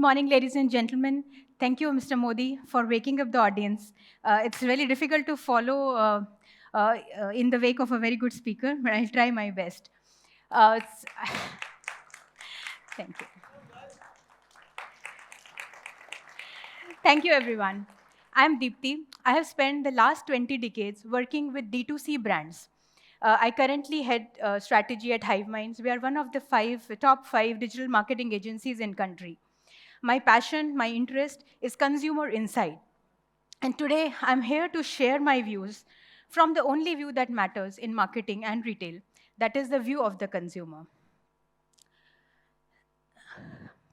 morning, ladies and gentlemen. Thank you, Mr. Modi, for waking up the audience. It's really difficult to follow in the wake of a very good speaker, but I'll try my best. It's- Thank you. Thank you, everyone. I'm Deepti. I have spent the last 20 decades working with D2C brands. I currently head strategy at HiveMinds. We are one of the top five digital marketing agencies in country. My passion, my interest is consumer insight. And today, I'm here to share my views from the only view that matters in marketing and retail, that is the view of the consumer.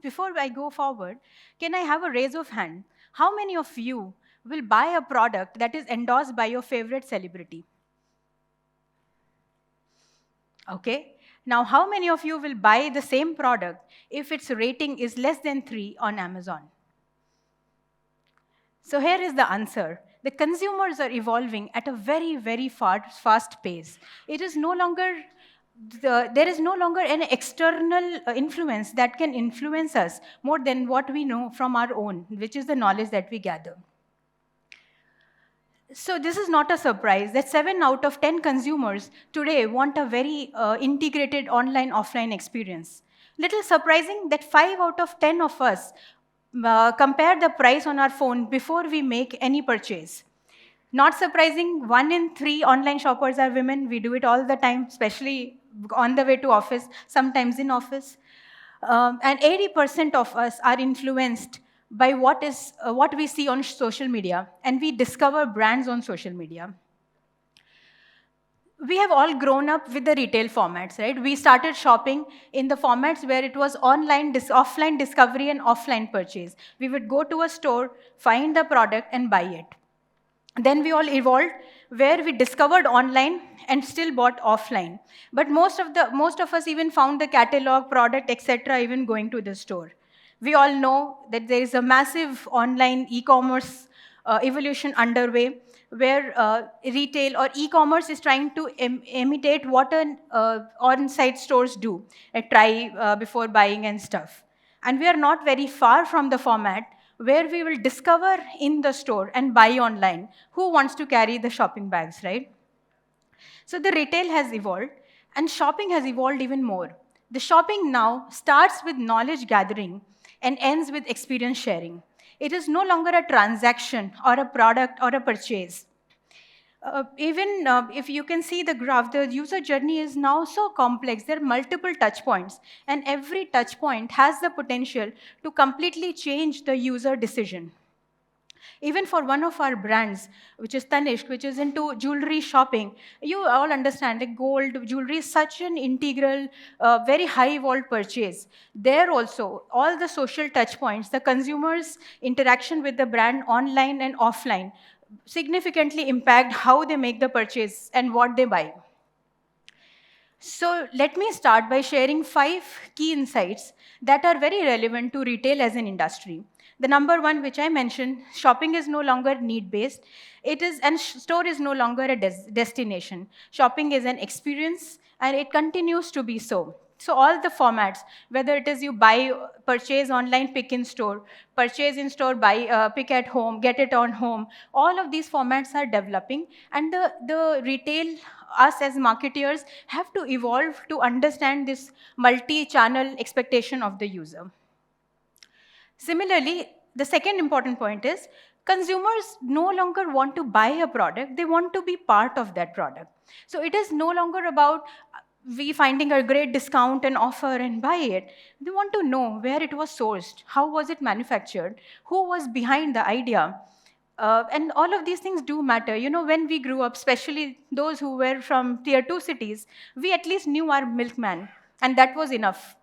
Before I go forward, can I have a raise of hand? How many of you will buy a product that is endorsed by your favorite celebrity? Okay. Now, how many of you will buy the same product if its rating is less than 3 on Amazon? So here is the answer. The consumers are evolving at a very, very fast pace. It is no longer there is no longer an external influence that can influence us more than what we know from our own, which is the knowledge that we gather. So this is not a surprise that 7 out of 10 consumers today want a very integrated online-offline experience. Little surprising that 5 out of 10 of us compare the price on our phone before we make any purchase. Not surprising, 1 in 3 online shoppers are women. We do it all the time, especially on the way to office, sometimes in office. And 80% of us are influenced by what we see on social media, and we discover brands on social media. We have all grown up with the retail formats, right? We started shopping in the formats where it was offline discovery and offline purchase. We would go to a store, find the product, and buy it. Then we all evolved where we discovered online and still bought offline. But most of us even found the catalog, product, etc., even going to the store. We all know that there is a massive online e-commerce evolution underway where retail or e-commerce is trying to imitate what on-site stores do, like try before buying and stuff. And we are not very far from the format where we will discover in the store and buy online. Who wants to carry the shopping bags, right? So the retail has evolved, and shopping has evolved even more. The shopping now starts with knowledge gathering and ends with experience sharing. It is no longer a transaction or a product or a purchase. Even if you can see the graph, the user journey is now so complex. There are multiple touch points, and every touch point has the potential to completely change the user decision. Even for one of our brands, which is Tanishq, which is into jewelry shopping, you all understand that gold jewelry is such an integral, very high vault purchase. There also, all the social touch points, the consumer's interaction with the brand online and offline, significantly impact how they make the purchase and what they buy. So let me start by sharing 5 key insights that are very relevant to retail as an industry. The number one, which I mentioned, shopping is no longer need-based. And store is no longer a destination. Shopping is an experience, and it continues to be so. So all the formats, whether it is you buy, purchase online, pick in store, purchase in store, buy, pick at home, get it on home, all of these formats are developing, and the retail, us as marketeers, have to evolve to understand this multi-channel expectation of the user. Similarly, the second important point is consumers no longer want to buy a product, they want to be part of that product. So it is no longer about we finding a great discount and offer and buy it. They want to know where it was sourced, how was it manufactured, who was behind the idea. And all of these things do matter. You know, when we grew up, especially those who were from tier 2 cities, we at least knew our milkman, and that was enough.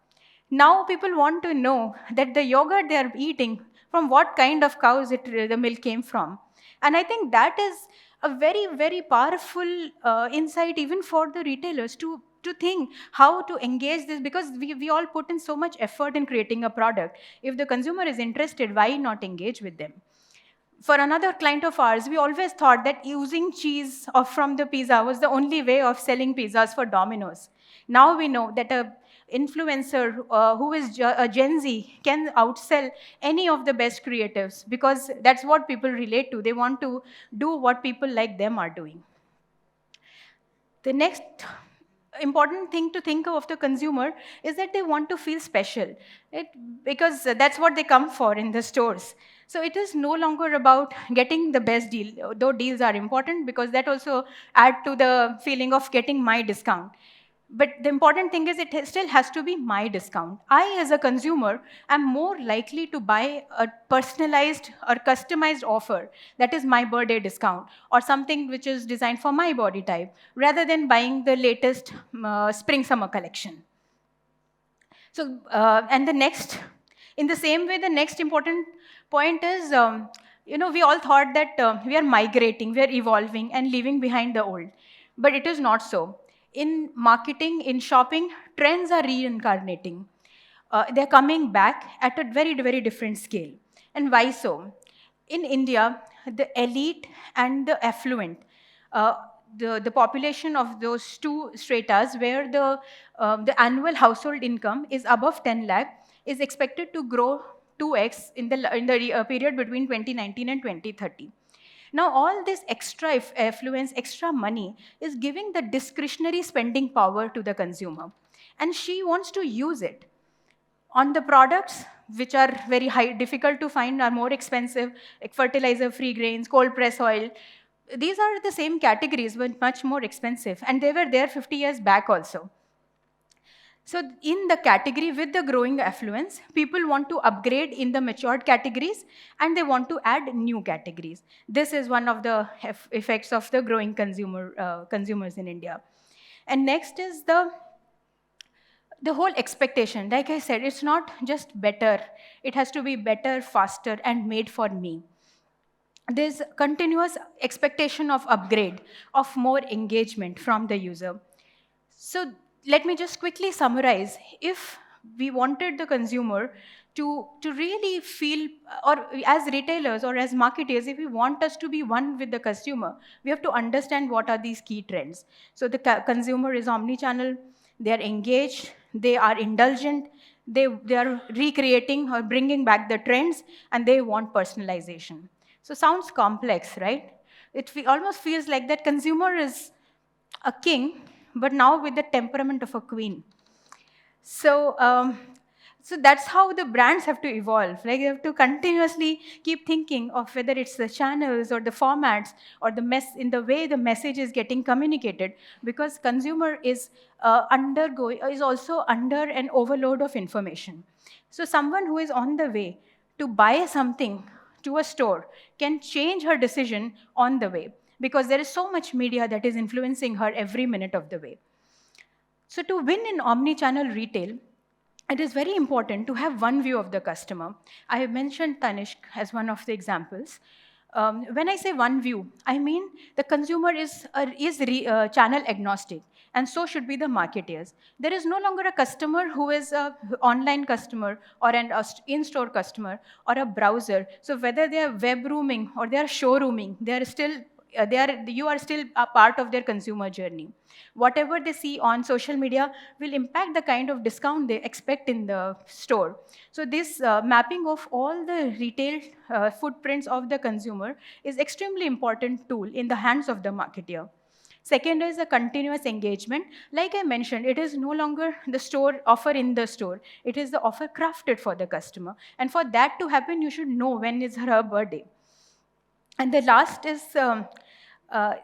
Now people want to know that the yogurt they are eating, from what kind of cows the milk came from. And I think that is a very, very powerful insight even for the retailers to think how to engage this, because we all put in so much effort in creating a product. If the consumer is interested, why not engage with them? For another client of ours, we always thought that using cheese from the pizza was the only way of selling pizzas for Domino's. Now we know that influencer who is a Gen Z can outsell any of the best creatives, because that's what people relate to. They want to do what people like them are doing. The next important thing to think of the consumer is that they want to feel special, it, because that's what they come for in the stores. So it is no longer about getting the best deal, though deals are important because that also add to the feeling of getting my discount. But the important thing is still has to be my discount. I, as a consumer, am more likely to buy a personalized or customized offer that is my birthday discount or something which is designed for my body type rather than buying the latest spring summer collection. So, in the same way, the next important point is, we all thought that we are migrating, we are evolving and leaving behind the old. But it is not so. In marketing, in shopping, trends are reincarnating. They're coming back at a very, very different scale. And why so? In India, the elite and the affluent, uh, the population of those two stratas where the annual household income is above 10 lakh is expected to grow 2x in the period between 2019 and 2030. Now, all this extra affluence, extra money is giving the discretionary spending power to the consumer. And she wants to use it on the products which are very high, difficult to find, are more expensive, like fertilizer-free grains, cold press oil. These are the same categories, but much more expensive. And they were there 50 years back also. So in the category with the growing affluence, people want to upgrade in the matured categories and they want to add new categories. This is one of the effects of the growing consumers in India. And next is the whole expectation. Like I said, it's not just better. It has to be better, faster, and made for me. There's continuous expectation of upgrade, of more engagement from the user. So let me just quickly summarize. If we wanted the consumer to really feel, or as retailers or as marketers, if we want us to be one with the consumer, we have to understand what are these key trends. So the consumer is omni-channel, they are engaged, they are indulgent, they are recreating or bringing back the trends, and they want personalization. So sounds complex, right? It almost feels like that consumer is a king, but now with the temperament of a queen. So, so that's how the brands have to evolve. Like, you have to continuously keep thinking of whether it's the channels or the formats or in the way the message is getting communicated, because consumer is is also under an overload of information. So someone who is on the way to buy something to a store can change her decision on the way, because there is so much media that is influencing her every minute of the way. So to win in omni-channel retail, it is very important to have one view of the customer. I have mentioned Tanishq as one of the examples. When I say one view, I mean the consumer is channel agnostic, and so should be the marketers. There is no longer a customer who is an online customer or an in-store customer or a browser. So whether they are web rooming or they are showrooming, they are still you are still a part of their consumer journey. Whatever they see on social media will impact the kind of discount they expect in the store. So this mapping of all the retail footprints of the consumer is extremely important tool in the hands of the marketer. Second is a continuous engagement. Like I mentioned, it is no longer the store offer in the store. It is the offer crafted for the customer. And for that to happen, you should know when is her birthday. And the last is,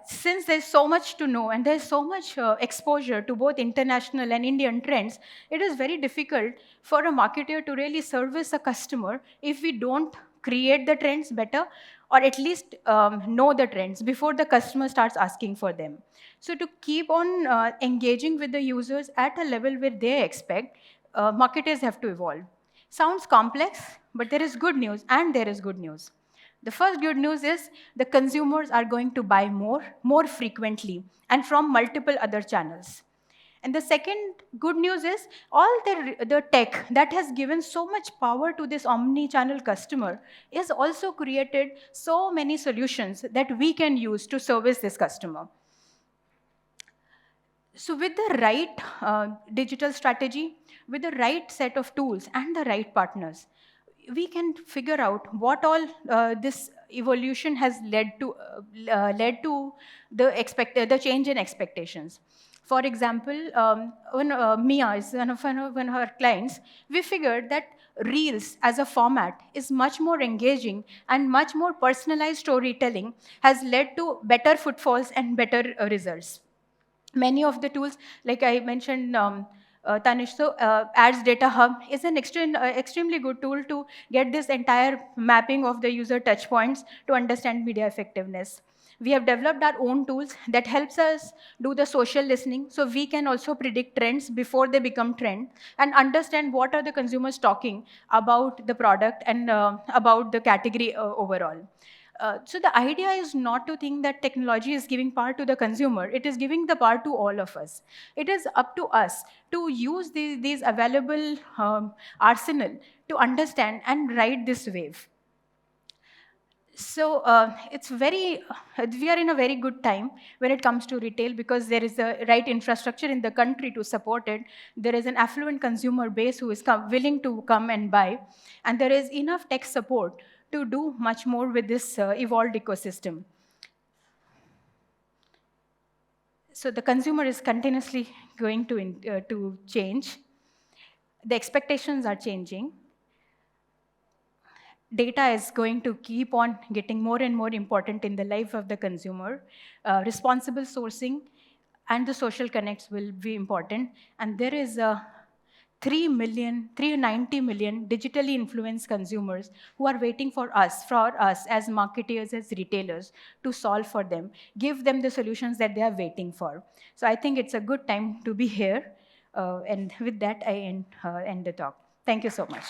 since there's so much to know and there's so much exposure to both international and Indian trends, it is very difficult for a marketer to really service a customer if we don't create the trends better, or at least know the trends before the customer starts asking for them. So to keep on engaging with the users at a level where they expect, marketers have to evolve. Sounds complex, but there is good news, and there is good news. The first good news is the consumers are going to buy more frequently, and from multiple other channels. And the second good news is all the tech that has given so much power to this omni-channel customer is also created so many solutions that we can use to service this customer. So with the right digital strategy, with the right set of tools and the right partners, we can figure out what all this evolution has led to the change in expectations. For example, when Mia is one of our clients, we figured that Reels as a format is much more engaging and much more personalized storytelling has led to better footfalls and better results. Many of the tools, like I mentioned, Tanish, so Ads Data Hub is an extremely good tool to get this entire mapping of the user touch points to understand media effectiveness. We have developed our own tools that helps us do the social listening, so we can also predict trends before they become trend and understand what are the consumers talking about the product and about the category overall. So the idea is not to think that technology is giving power to the consumer. It is giving the power to all of us. It is up to us to use these available arsenal to understand and ride this wave. So we are in a very good time when it comes to retail because there is the right infrastructure in the country to support it. There is an affluent consumer base who is willing to come and buy, and there is enough tech support to do much more with this evolved ecosystem. So the consumer is continuously going to change. The expectations are changing. Data is going to keep on getting more and more important in the life of the consumer. Responsible sourcing and the social connects will be important. And there is a 390 million digitally influenced consumers who are waiting for us as marketers, as retailers, to solve for them, give them the solutions that they are waiting for. So I think it's a good time to be here. And with that, I end the talk. Thank you so much.